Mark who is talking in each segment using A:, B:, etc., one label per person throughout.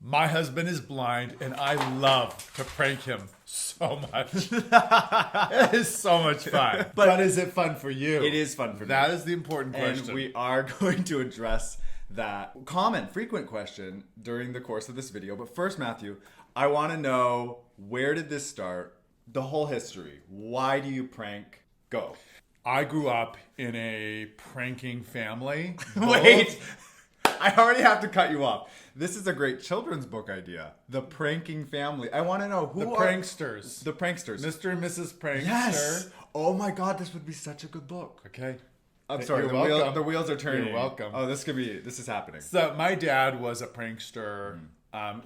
A: My husband is blind, and I love to prank him so much. It is so much fun. But is it fun for you?
B: It is fun for me.
A: That is the important question.
B: And we are going to address that frequent question during the course of this video. But first, Matthew, I want to know, where did this start? The whole history. Why do you prank? Go.
A: I grew up in a pranking family.
B: Wait, I already have to cut you off. This is a great children's book idea. The Pranking Family. I want to know who
A: The
B: are...
A: pranksters.
B: The pranksters.
A: Mr. and Mrs. Prankster.
B: Yes. Oh my God, this would be such a good book.
A: Okay.
B: I'm sorry,
A: You're welcome.
B: the wheels are turning.
A: You're welcome.
B: Oh, this is happening.
A: So my dad was a prankster.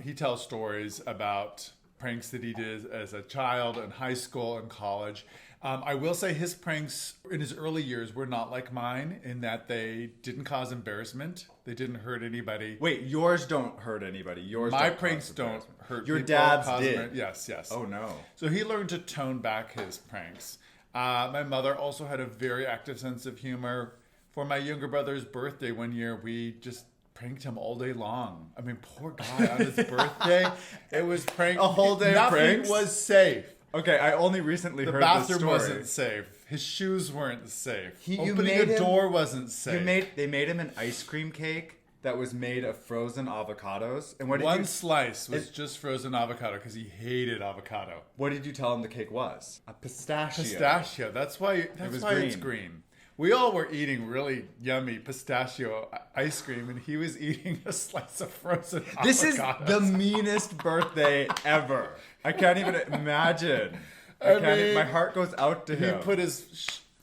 A: He tells stories about pranks that he did as a child in high school and college. I will say his pranks in his early years were not like mine in that they didn't cause embarrassment. They didn't hurt anybody.
B: Wait, yours don't hurt anybody.
A: My pranks don't hurt
B: Your
A: people.
B: dad's did.
A: Yes.
B: Oh no.
A: So he learned to tone back his pranks. My mother also had a very active sense of humor. For my younger brother's birthday one year, we just pranked him all day long. I mean, poor guy on his birthday. It was prank.
B: A whole day of pranks?
A: Nothing was safe.
B: Okay, I only recently heard
A: The
B: this
A: bathroom
B: story.
A: wasn't safe. His shoes weren't safe.
B: You
A: Opening
B: made
A: a
B: him-
A: door wasn't safe.
B: They made him an ice cream cake that was made of frozen avocados. And
A: One slice was just frozen avocado because he hated avocado.
B: what did you tell him the cake was? A pistachio.
A: Pistachio. That's why it's green. We all were eating really yummy pistachio ice cream, and he was eating a slice of frozen avocados.
B: This is the meanest birthday ever. I can't even imagine. My heart goes out to him.
A: He put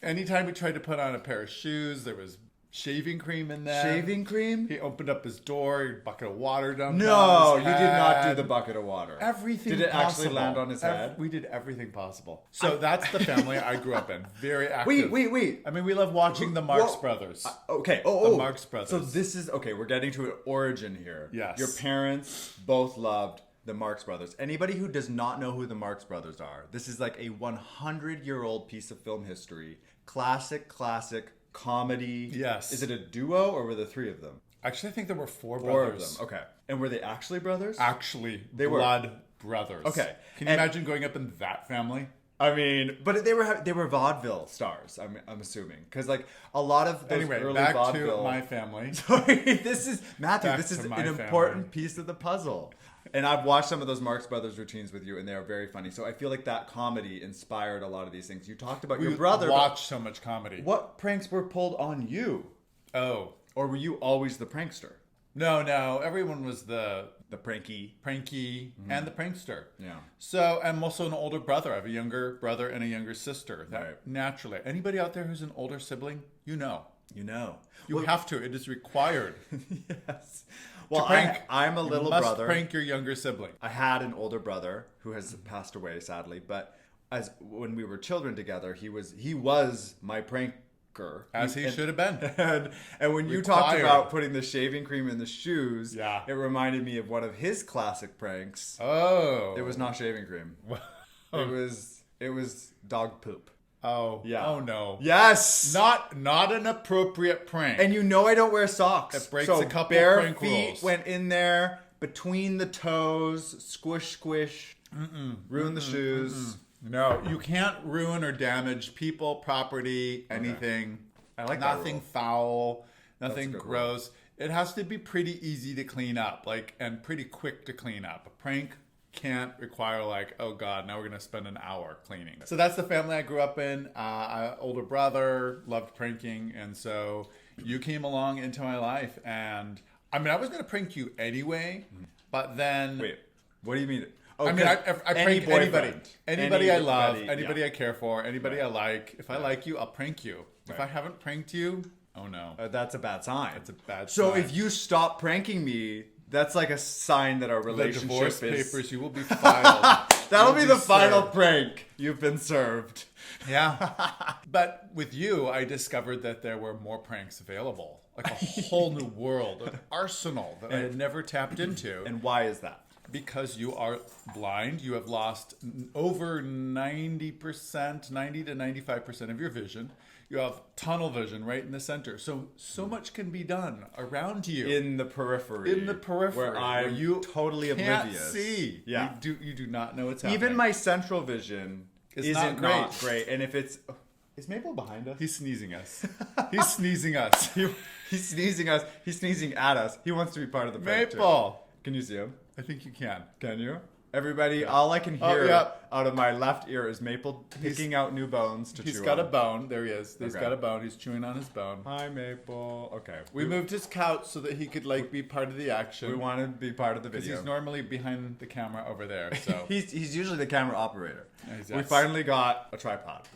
A: anytime he tried to put on a pair of shoes, there was shaving cream in there.
B: Shaving cream?
A: He opened up his door, a bucket of water dumped
B: No,
A: on
B: you
A: his
B: did not
A: head.
B: do the bucket of water.
A: Everything
B: Did it
A: possible.
B: actually land on his head?
A: We did everything possible. So that's the family I grew up in. Very active.
B: Wait.
A: I mean, we love watching the Marx Brothers.
B: Okay.
A: The Marx Brothers.
B: So this is okay. We're getting to an origin here.
A: Yes.
B: Your parents both loved the Marx Brothers. Anybody who does not know who the Marx Brothers are, this is like a 100-year-old piece of film history. Classic comedy.
A: Yes.
B: Is it a duo or were there three of them?
A: Actually, I think there were four
B: Four
A: brothers.
B: of them. Okay. And were they actually brothers?
A: Actually,
B: They were.
A: blood brothers.
B: Okay.
A: Can you imagine growing up in that family?
B: I mean, but they were vaudeville stars. I'm assuming because like a lot of those
A: Anyway,
B: early
A: back
B: vaudeville.
A: to my family.
B: Sorry, this is Matthew.
A: Back
B: This is
A: to
B: an
A: my
B: important
A: family.
B: piece of the puzzle. And I've watched some of those Marx Brothers routines with you, and they are very funny. So I feel like that comedy inspired a lot of these things. You talked about your brother.
A: Watched so much comedy.
B: What pranks were pulled on you,
A: Oh.
B: or were you always the prankster?
A: No. Everyone was the
B: The pranky.
A: and the prankster.
B: Yeah.
A: So I'm also an older brother. I have a younger brother and a younger sister. That
B: Right.
A: naturally, anybody out there who's an older sibling, you know. You
B: Well,
A: have to. It is required.
B: yes. Well,
A: prank.
B: I'm a
A: You
B: little
A: must
B: brother.
A: prank your younger sibling.
B: I had an older brother who has passed away, sadly. But when we were children together, he was my pranker.
A: As he should have been.
B: And when you talked
A: Required.
B: about putting the shaving cream in the shoes,
A: Yeah.
B: it reminded me of one of his classic pranks.
A: Oh.
B: It was not shaving cream. It was dog poop.
A: Oh.
B: Yeah.
A: Oh no.
B: Yes.
A: Not an appropriate prank.
B: And you know I don't wear socks.
A: It breaks
B: so
A: a couple
B: bare
A: prank
B: feet
A: rules.
B: went in there between the toes, squish, ruin the shoes.
A: No, you can't ruin or damage people, property, anything.
B: I like that
A: nothing
B: rule.
A: foul,
B: That's
A: nothing
B: a good
A: gross. It has to be pretty easy to clean up, and pretty quick to clean up. A prank can't require oh God, now we're gonna spend an hour cleaning. So that's the family I grew up in. Older brother, loved pranking, and so you came along into my life, and I mean I was gonna prank you anyway, but then
B: Wait, what do you mean? Oh,
A: I mean, I
B: 'cause
A: prank
B: any
A: anybody.
B: boyfriend.
A: Anybody I love,
B: Anybody,
A: anybody
B: yeah.
A: I care for, anybody I like. If I like you, I'll prank you. If
B: Right.
A: I haven't pranked you, oh no.
B: That's a bad sign.
A: That's a bad
B: So
A: sign.
B: if you stop pranking me, that's like a sign that our
A: The
B: relationship
A: divorce
B: is.
A: papers, you will be filed.
B: That'll
A: You'll
B: be the final
A: served.
B: prank. You've been served.
A: Yeah. But with you, I discovered that there were more pranks available. Like a whole new world, an arsenal that I had never tapped into.
B: And why is that?
A: Because you are blind, you have lost over 90%, 90 to 95% of your vision. You have tunnel vision right in the center. So much can be done around you.
B: In the periphery.
A: In the periphery.
B: Where I'm totally
A: can't
B: oblivious.
A: See.
B: Yeah.
A: You do not know what's happening.
B: Even my central vision isn't not great. And if it's... Is Maple behind us?
A: He's sneezing us. He's sneezing us.
B: He's sneezing us. He's sneezing at us. He wants to be part of the prank
A: Maple.
B: Too. Can you see him?
A: I think you can.
B: Can you? Everybody, all I can hear
A: yep.
B: out of my left ear is Maple picking out new bones to chew on.
A: He's got a bone. There he is. He's got a bone. He's chewing on his bone.
B: Hi, Maple. Okay.
A: We moved his couch so that he could be part of the action.
B: We want to be part of the video.
A: Because he's normally behind the camera over there. So
B: he's usually the camera operator.
A: Yes.
B: We finally got a tripod.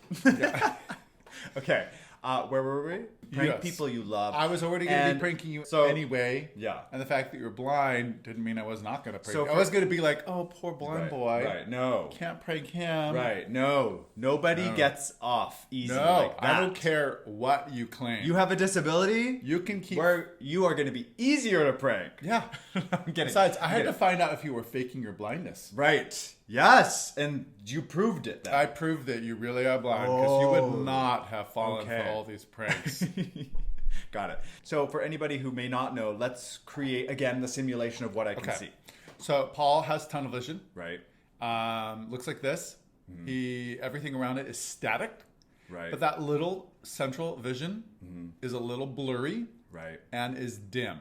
B: Okay. Where were we? Prank people you love.
A: I was already going to be pranking you anyway.
B: Yeah.
A: And the fact that you were blind didn't mean I was not going to prank you. I
B: for-
A: was going to be like, oh, poor blind boy.
B: Right. No.
A: Can't prank him.
B: Right. No. Nobody gets off easy
A: No.
B: like that.
A: I don't care what you claim.
B: You have a disability?
A: You can keep...
B: Where you are going to be easier to prank.
A: Yeah.
B: I'm kidding.
A: Besides, I had to find out if you were faking your blindness.
B: Right. Yes. And you proved it then.
A: I proved that you really are blind because you would not have fallen for all these pranks.
B: Got it. So for anybody who may not know, let's create, again, the simulation of what I can see.
A: So Paul has tunnel vision.
B: Right.
A: Looks like this. Everything around it is static.
B: Right.
A: But that little central vision is a little blurry.
B: Right.
A: And is dim.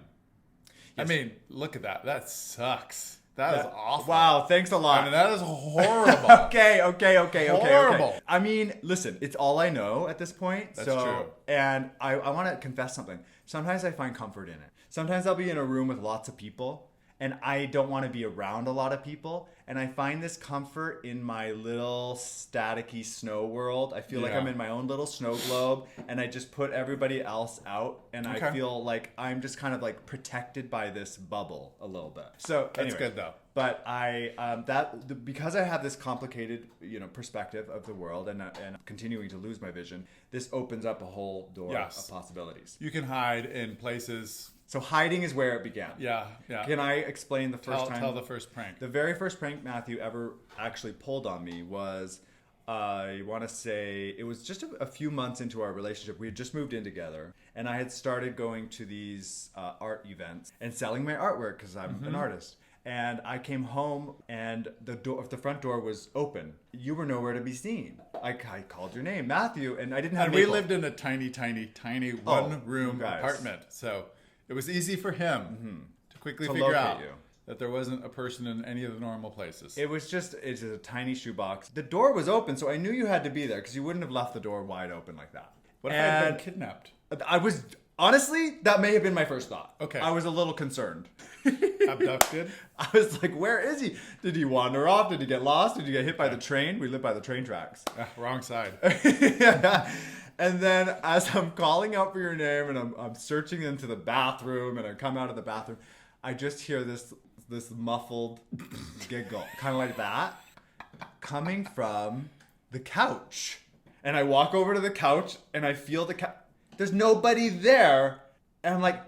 B: Yes.
A: I mean, look at that. That sucks. That is awful.
B: Wow, thanks a lot.
A: I mean, that is horrible.
B: Okay.
A: Horrible.
B: I mean, listen, it's all I know at this point.
A: That's true.
B: And I want to confess something. Sometimes I find comfort in it. Sometimes I'll be in a room with lots of people, and I don't want to be around a lot of people. And I find this comfort in my little staticky snow world. I feel like I'm in my own little snow globe, and I just put everybody else out, and I feel like I'm just kind of like protected by this bubble a little bit. So
A: that's good though.
B: But because I have this complicated, perspective of the world, and continuing to lose my vision, this opens up a whole door of possibilities.
A: You can hide in places.
B: So hiding is where it began.
A: Yeah.
B: Can I explain the first time?
A: Tell the first prank.
B: The very first prank Matthew ever actually pulled on me was, I want to say, it was just a few months into our relationship. We had just moved in together, and I had started going to these art events and selling my artwork because I'm an artist. And I came home, and the front door was open. You were nowhere to be seen. I called your name, Matthew, and I didn't have.
A: And we lived in a tiny one-room apartment, so it was easy for him to quickly figure out that there wasn't a person in any of the normal places.
B: It's just a tiny shoebox. The door was open, so I knew you had to be there because you wouldn't have left the door wide open like that.
A: What if I had been kidnapped?
B: Honestly, that may have been my first thought.
A: Okay.
B: I was a little concerned.
A: Abducted?
B: I was like, where is he? Did he wander off? Did he get lost? Did he get hit by the train? We live by the train tracks.
A: Wrong side.
B: And then as I'm calling out for your name and I'm searching into the bathroom and I come out of the bathroom, I just hear this muffled giggle, kind of like that, coming from the couch. And I walk over to the couch and I feel the couch. There's nobody there. And I'm like,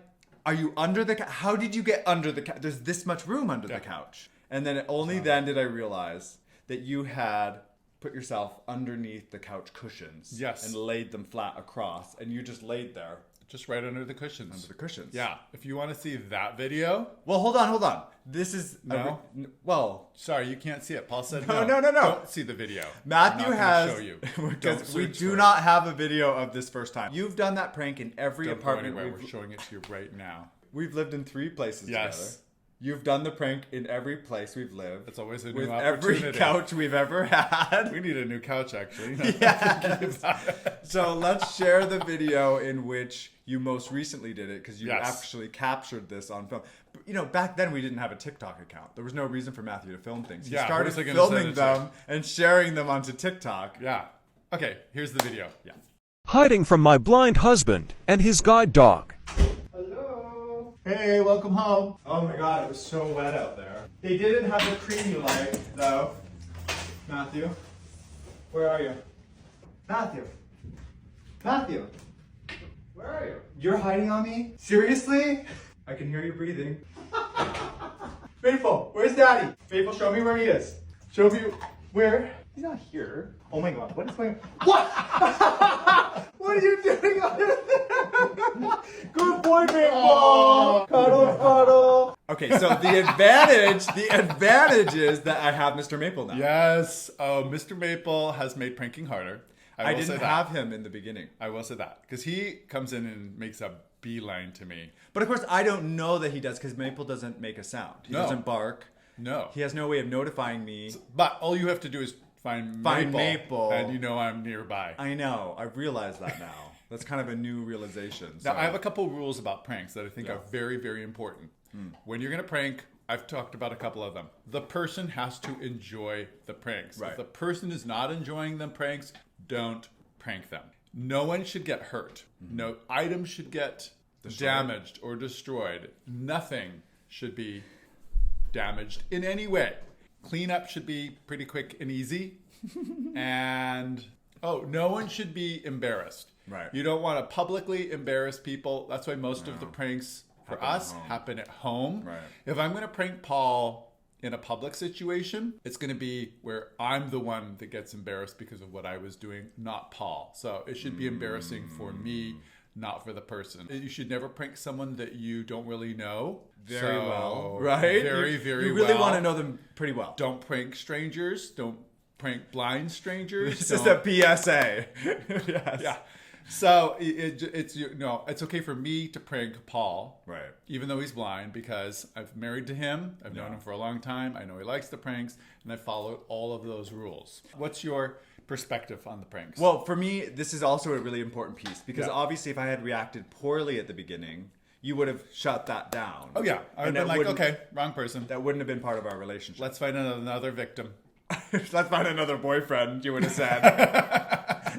B: are you under the couch? How did you get under the couch? There's this much room under the couch. And then only then did I realize that you had put yourself underneath the couch cushions.
A: Yes.
B: And laid them flat across. And you just laid there.
A: Just right under the cushions.
B: Under the cushions.
A: Yeah. If you want to see that video.
B: Well, hold on. This is...
A: Sorry, you can't see it. Paul said
B: no.
A: Don't see the video.
B: Matthew has...
A: Show you.
B: Because we do not have a video of this first time. You've done that prank in every apartment.
A: We're showing it to you right now.
B: We've lived in 3 places together. You've done the prank in every place we've lived.
A: It's always a new
B: with
A: opportunity.
B: Every couch we've ever had.
A: We need a new couch, actually.
B: Yes. So let's share the video in which you most recently did it, because you actually captured this on film. But, back then we didn't have a TikTok account. There was no reason for Matthew to film things. He started filming them and sharing them onto TikTok.
A: Yeah. Okay, here's the video.
B: Yeah.
C: Hiding from my blind husband and his guide dog.
B: Hey, welcome home. Oh my god, it was so wet out there. They didn't have the cream you like, though. Matthew, where are you? Matthew, where are you? You're hiding on me? Seriously? I can hear you breathing. Maple, where's Daddy? Maple, show me where he is. Show me where. He's not here. Oh my god, what is going on? What? What are you doing under there? Good boy, Maple. Cuddle, cuddle. Okay, so the advantage is that I have Mr. Maple now.
A: Yes. Oh, Mr. Maple has made pranking harder.
B: I didn't have him in the beginning.
A: I will say that. Because he comes in and makes a beeline to me.
B: But of course, I don't know that he does because Maple doesn't make a sound. He doesn't bark.
A: No.
B: He has no way of notifying me.
A: But all you have to do is find Maple. And you know I'm nearby.
B: I know. I've realized that now. That's kind of a new realization.
A: Now, I have a couple rules about pranks that I think are very, very important. When you're going to prank, I've talked about a couple of them. The person has to enjoy the pranks.
B: Right.
A: If the person is not enjoying the pranks, don't prank them. No one should get hurt. No item should get damaged or destroyed. Nothing should be damaged in any way. Cleanup should be pretty quick and easy. And no one should be embarrassed.
B: Right.
A: You don't want to publicly embarrass people. That's why most of the pranks for us happen at home.
B: Right.
A: If I'm going to prank Paul in a public situation, it's going to be where I'm the one that gets embarrassed because of what I was doing, not Paul. So it should be embarrassing for me, not for the person. You should never prank someone that you don't really know.
B: Very well. Right?
A: Very, very
B: You really
A: well.
B: want to know them pretty well.
A: Don't prank strangers. Don't prank blind strangers.
B: This is a PSA. Yes.
A: Yeah. So it's okay for me to prank Paul,
B: Right.
A: even though he's blind, because I've married to him. I've known him for a long time. I know he likes the pranks, and I followed all of those rules. What's your perspective on the pranks?
B: Well, for me, this is also a really important piece because obviously if I had reacted poorly at the beginning, you would have shut that down.
A: Oh, yeah. I would have been like, okay, wrong person.
B: That wouldn't have been part of our relationship.
A: Let's find another victim.
B: Let's find another boyfriend, you would have said.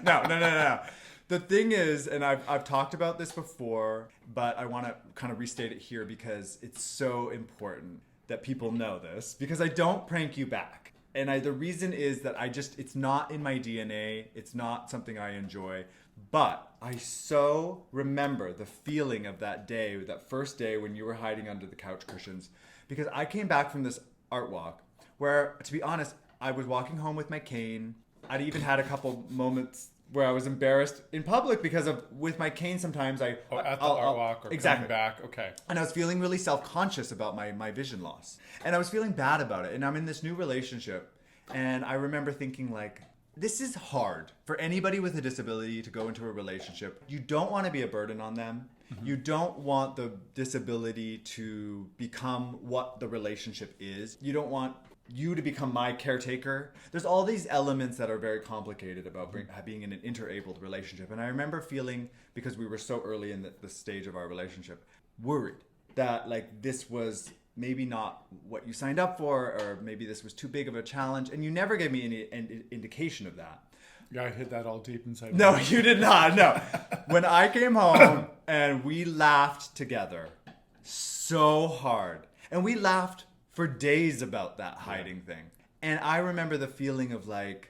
B: No. The thing is, and I've talked about this before, but I want to kind of restate it here because it's so important that people know this, because I don't prank you back. And the reason is that it's not in my DNA. It's not something I enjoy. But I so remember the feeling of that day, that first day when you were hiding under the couch cushions, because I came back from this art walk where, to be honest, I was walking home with my cane. I'd even had a couple moments where I was embarrassed in public because with my cane sometimes
A: at the art walk or
B: exactly.
A: coming back. Okay.
B: And I was feeling really self-conscious about my vision loss. And I was feeling bad about it. And I'm in this new relationship. And I remember thinking like, this is hard for anybody with a disability to go into a relationship. You don't want to be a burden on them. Mm-hmm. You don't want the disability to become what the relationship is. You don't want you to become my caretaker. There's all these elements that are very complicated about being in an interabled relationship. And I remember feeling, because we were so early in the stage of our relationship, worried that like this was maybe not what you signed up for, or maybe this was too big of a challenge. And you never gave me any indication of that.
A: Yeah, I hit that all deep inside.
B: No, you did not. No. When I came home and we laughed together so hard, and we laughed for days about that hiding thing. And I remember the feeling of like,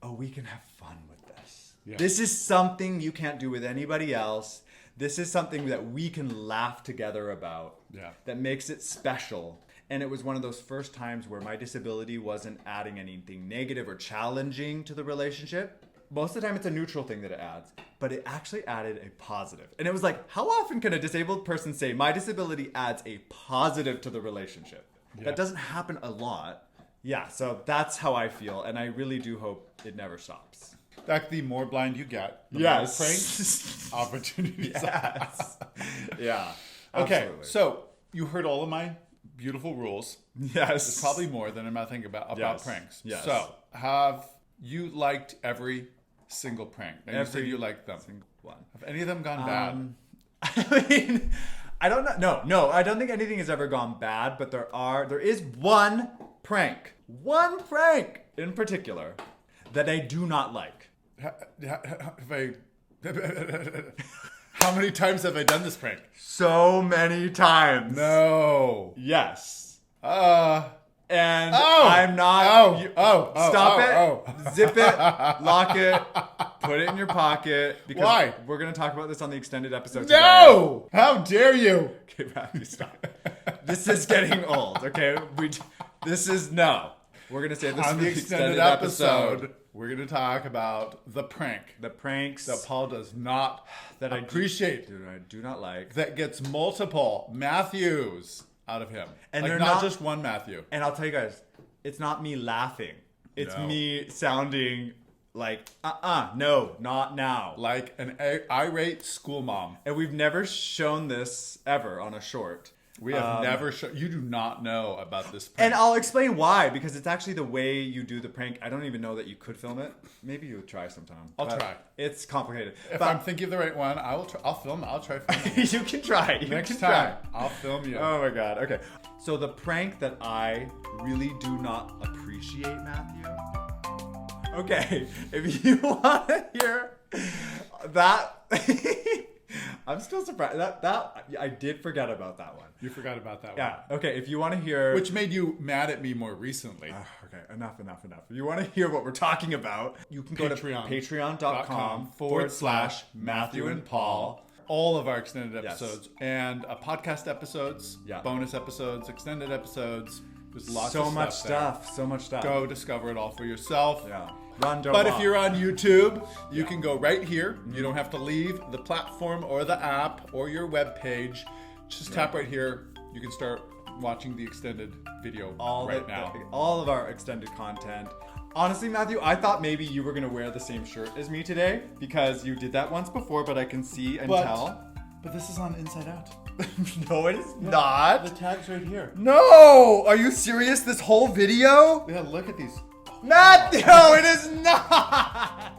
B: oh, we can have fun with this. Yeah. This is something you can't do with anybody else. This is something that we can laugh together about.
A: Yeah.
B: That makes it special. And it was one of those first times where my disability wasn't adding anything negative or challenging to the relationship. Most of the time it's a neutral thing that it adds, but it actually added a positive. And it was like, how often can a disabled person say, my disability adds a positive to the relationship? Yeah. That doesn't happen a lot. Yeah, so that's how I feel, and I really do hope it never stops.
A: In fact, the more blind you get, the
B: yes.
A: more prank opportunities.
B: Yes. Yeah.
A: Okay,
B: absolutely.
A: so you heard all of my beautiful rules.
B: Yes.
A: There's probably more than I'm not thinking about
B: yes.
A: pranks.
B: Yes.
A: So, have you liked every single prank? And you said you liked them.
B: Single one.
A: Have any of them gone bad?
B: I mean, I don't know. No, I don't think anything has ever gone bad, but there is one prank in particular that I do not like.
A: How many times have I done this prank?
B: So many times.
A: No.
B: Yes.
A: And
B: I'm not. Stop it.
A: Oh.
B: Zip it. Lock it. Put it in your pocket. Because
A: why?
B: We're going to talk about this on the extended episode
A: No! Today. How dare you?
B: Okay, Matthew, stop. This is getting old, okay? This is no. We're gonna save this
A: On
B: for
A: the extended episode, we're going to talk about the prank
B: The pranks
A: that Paul does not
B: that I
A: appreciate,
B: Dude, I do not like.
A: that gets multiple Matthews out of him.
B: And
A: like
B: they're
A: not
B: not-
A: just one Matthew.
B: And I'll tell you guys, it's not me laughing. It's
A: No.
B: me sounding like, no, not now.
A: Like an irate school mom.
B: And we've never shown this ever on a short.
A: We have never shown. You do not know about this prank.
B: And I'll explain why, because it's actually the way you do the prank. I don't even know that you could film it. Maybe you'll try sometime.
A: I'll
B: But
A: try.
B: It's complicated.
A: If
B: But
A: I'm thinking of the right one, I will. I'll film it. I'll try filming it.
B: you can try. You
A: Next
B: can
A: time,
B: try.
A: I'll film you.
B: Oh my god. Okay. So the prank that I really do not appreciate, Matthew. Okay, if you want to hear that, I'm still surprised that I did forget about that one.
A: You forgot about that
B: Yeah.
A: one.
B: Okay. If you want to hear,
A: Which made you mad at me more recently.
B: okay, enough. If you want to hear what we're talking about, you can go to
A: Patreon.
B: patreon.com/Matthew and Paul.
A: All of our extended
B: Yes.
A: episodes and podcast episodes,
B: Yeah.
A: bonus episodes, extended episodes. There's lots
B: So
A: of
B: much
A: stuff.
B: stuff. So much stuff.
A: Go discover it all for yourself.
B: Yeah. Run, don't
A: But if
B: walk.
A: you're on YouTube, you can go right here. You don't have to leave the platform or the app or your web page. Just tap right here. You can start watching the extended video now.
B: All of our extended content. Honestly, Matthew, I thought maybe you were gonna wear the same shirt as me today because you did that once before, but I can see and tell.
A: But this is on Inside Out.
B: No, it is not.
A: The tag's right here.
B: No! Are you serious? This whole video?
A: Yeah, look at these.
B: Matthew, it is not!